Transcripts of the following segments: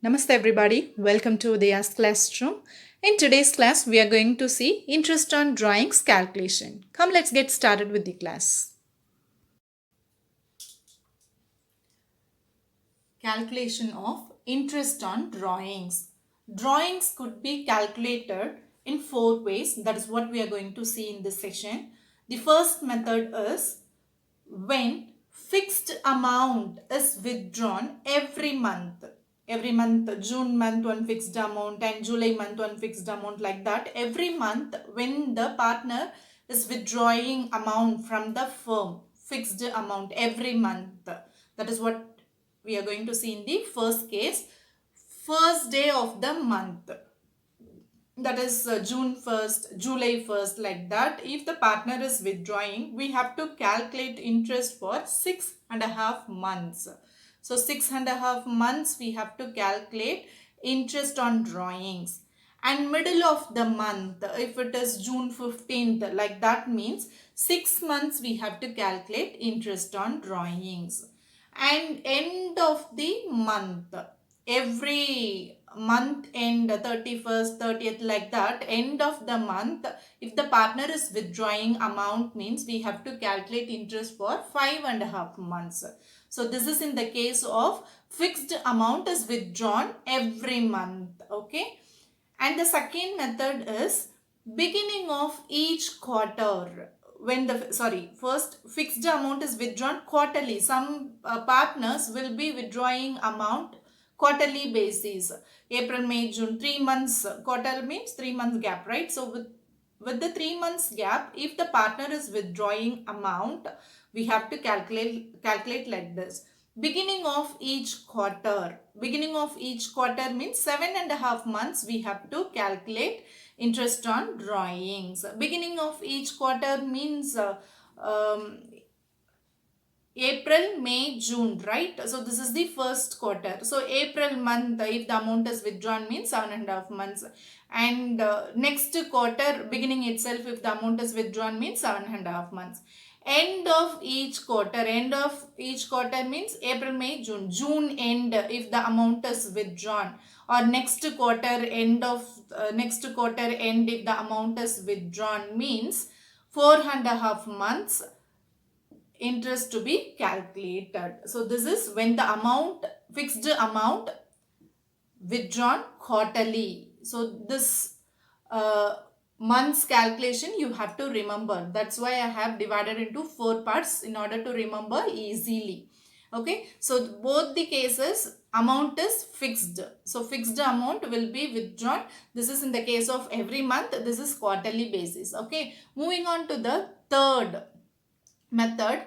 Namaste everybody, welcome to UDAYA'S classroom. In today's class, we are going to see interest on drawings calculation. Come, let's get started with the class. Calculation of interest on drawings. Drawings could be calculated in four ways. That is what we are going to see in this session. The first method is when fixed amount is withdrawn every month, June month one fixed amount and July month one fixed amount, like that. Every month when the partner is withdrawing amount from the firm, fixed amount every month. That is what we are going to see in the first case. First day of the month, that is June 1st, July 1st, like that. If the partner is withdrawing, we have to calculate interest for 6.5 months. So 6.5 months we have to calculate interest on drawings. And middle of the month, if it is June 15th, like that, means 6 months we have to calculate interest on drawings. And end of the month, every month end, 31st, 30th, like that, end of the month, if the partner is withdrawing amount, means we have to calculate interest for 5.5 months. So this is in the case of fixed amount is withdrawn every month. Okay. And the second method is beginning of each quarter. When the first fixed amount is withdrawn quarterly. Some partners will be withdrawing amount quarterly basis. April, May, June, 3 months. Quarter means 3 months gap, right? So with the 3 months gap, if the partner is withdrawing amount, we have to calculate like this. Beginning of each quarter. Beginning of each quarter means 7.5 months we have to calculate interest on drawings. Beginning of each quarter means April, May, June, right? So this is the first quarter. So April month, if the amount is withdrawn, means 7.5 months. And next quarter, beginning itself, if the amount is withdrawn, means 7.5 months. End of each quarter means April, May, June. June end, if the amount is withdrawn. Or next quarter end, if the amount is withdrawn, means 4.5 months interest to be calculated. So this is when the fixed amount withdrawn quarterly. So this month's calculation you have to remember. That's why I have divided into 4 parts in order to remember easily. Okay, so both the cases amount is fixed. So fixed amount will be withdrawn. This is in the case of every month. This is quarterly basis. Okay, moving on to the third method,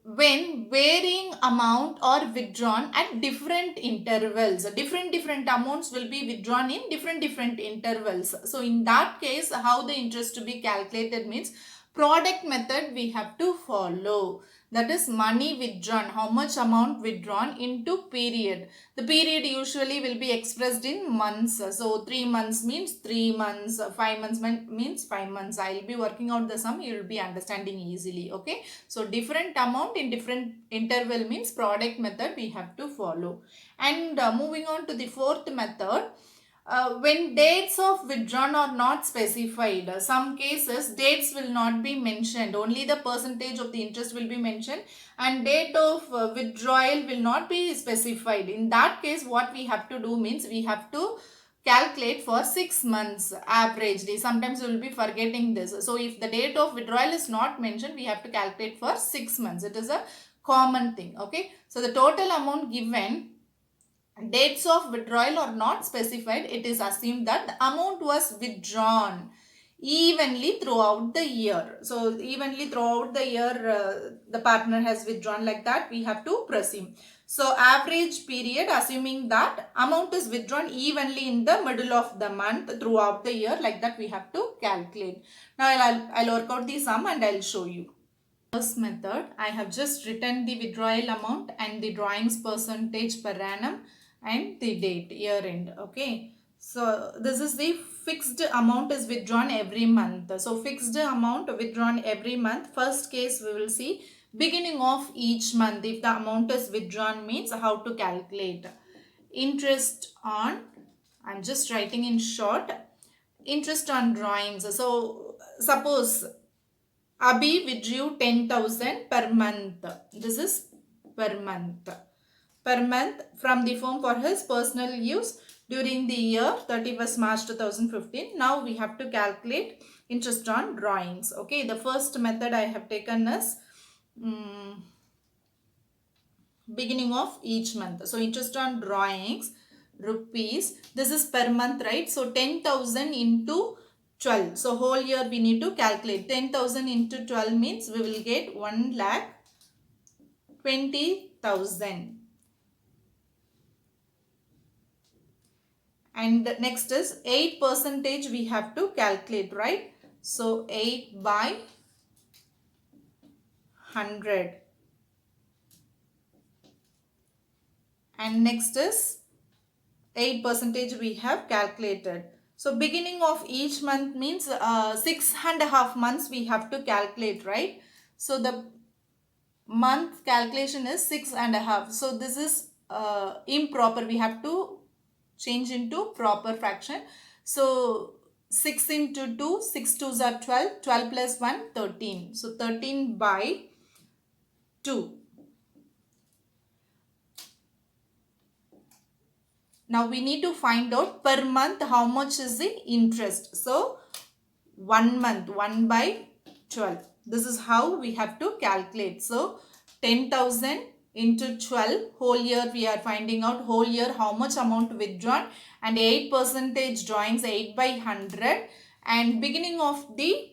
when varying amount are withdrawn at different intervals. Different amounts will be withdrawn in different intervals. So in that case, how the interest to be calculated means product method we have to follow. That is money withdrawn, how much amount withdrawn into period. The period usually will be expressed in months. So 3 months means 3 months, 5 months means 5 months. I will be working out the sum, you will be understanding easily. Okay. So different amount in different interval means product method we have to follow. And moving on to the fourth method, when dates of withdrawn are not specified. Some cases dates will not be mentioned, only the percentage of the interest will be mentioned and date of withdrawal will not be specified. In that case, what we have to do means we have to calculate for 6 months averagely. Sometimes we will be forgetting this. So if the date of withdrawal is not mentioned, we have to calculate for 6 months. It is a common thing. Okay. So the total amount given, dates of withdrawal are not specified, it is assumed that the amount was withdrawn evenly throughout the year. So evenly throughout the year the partner has withdrawn, like that we have to presume. So average period, assuming that amount is withdrawn evenly in the middle of the month throughout the year, like that we have to calculate. Now I'll work out the sum and I'll show you. First method, I have just written the withdrawal amount and the drawings percentage per annum and the date, year end. Okay, so this is the fixed amount is withdrawn every month. So fixed amount withdrawn every month. First case we will see beginning of each month. If the amount is withdrawn means how to calculate. interest on, I'm just writing in short, interest on drawings. So suppose Abhi withdrew 10,000 per month. This is per month. Per month from the firm for his personal use during the year 31st March 2015. Now we have to calculate interest on drawings. Okay, the first method I have taken is beginning of each month. So interest on drawings, rupees, this is per month, right? So 10,000 into 12. So whole year we need to calculate. 10,000 into 12 means we will get 1,20,000. And next is 8% we have to calculate, right? So 8 by 100. And next is 8% we have calculated. So beginning of each month means 6.5 months we have to calculate, right? So the month calculation is 6.5. So this is improper. We have to change into proper fraction. So 6 into 2, 6 2s are 12, 12 plus 1, 13. So 13 by 2. Now we need to find out per month how much is the interest. So 1 month, 1 by 12. This is how we have to calculate. So 10,000 into 12, whole year we are finding out whole year how much amount withdrawn, and 8% drawings 8 by 100, and beginning of the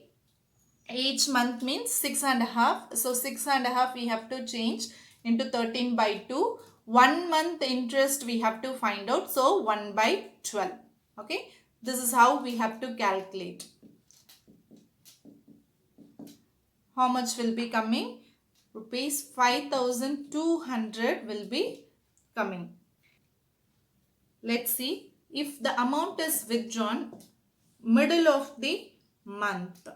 each month means 6.5. So 6.5 we have to change into 13 by 2. 1 month interest we have to find out. So 1 by 12. Okay. This is how we have to calculate. How much will be coming? Rupees 5,200 will be coming. Let's see if the amount is withdrawn middle of the month.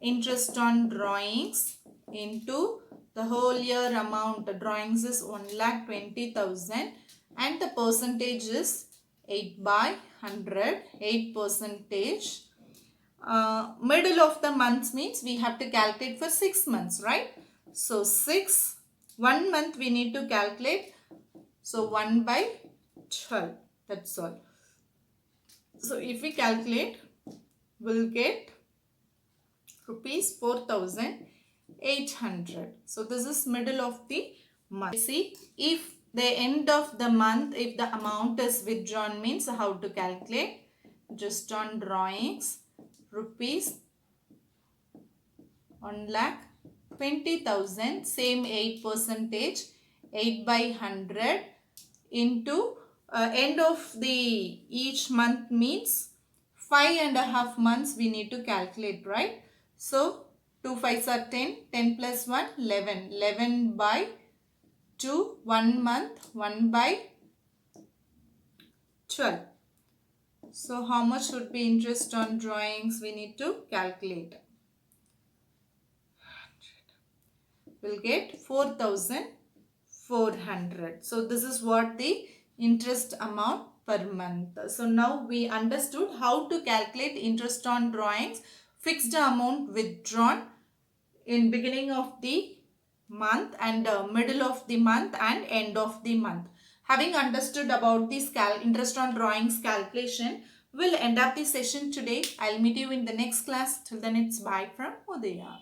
Interest on drawings into the whole year amount. The drawings is 1,20,000 and the percentage is 8 by 100. 8%. Middle of the month means we have to calculate for 6 months, right? So 6, 1 month we need to calculate. So 1 by 12. That's all. So if we calculate, we'll get rupees 4,800. So this is middle of the month. See, if the end of the month, if the amount is withdrawn means how to calculate. Just on drawings, rupees 1,20,000, same 8%, 8 by 100 into end of the each month means 5.5 months we need to calculate, right? So 2 5s are 10, 10 plus 1, 11, 11 by 2, 1 month, 1 by 12. So how much would be interest on drawings we need to calculate? We'll get 4,400. So this is what the interest amount per month. So now we understood how to calculate interest on drawings, fixed amount withdrawn in beginning of the month and middle of the month and end of the month. Having understood about this interest on drawings calculation, we'll end up the session today. I'll meet you in the next class. Till then, it's bye from Udaya.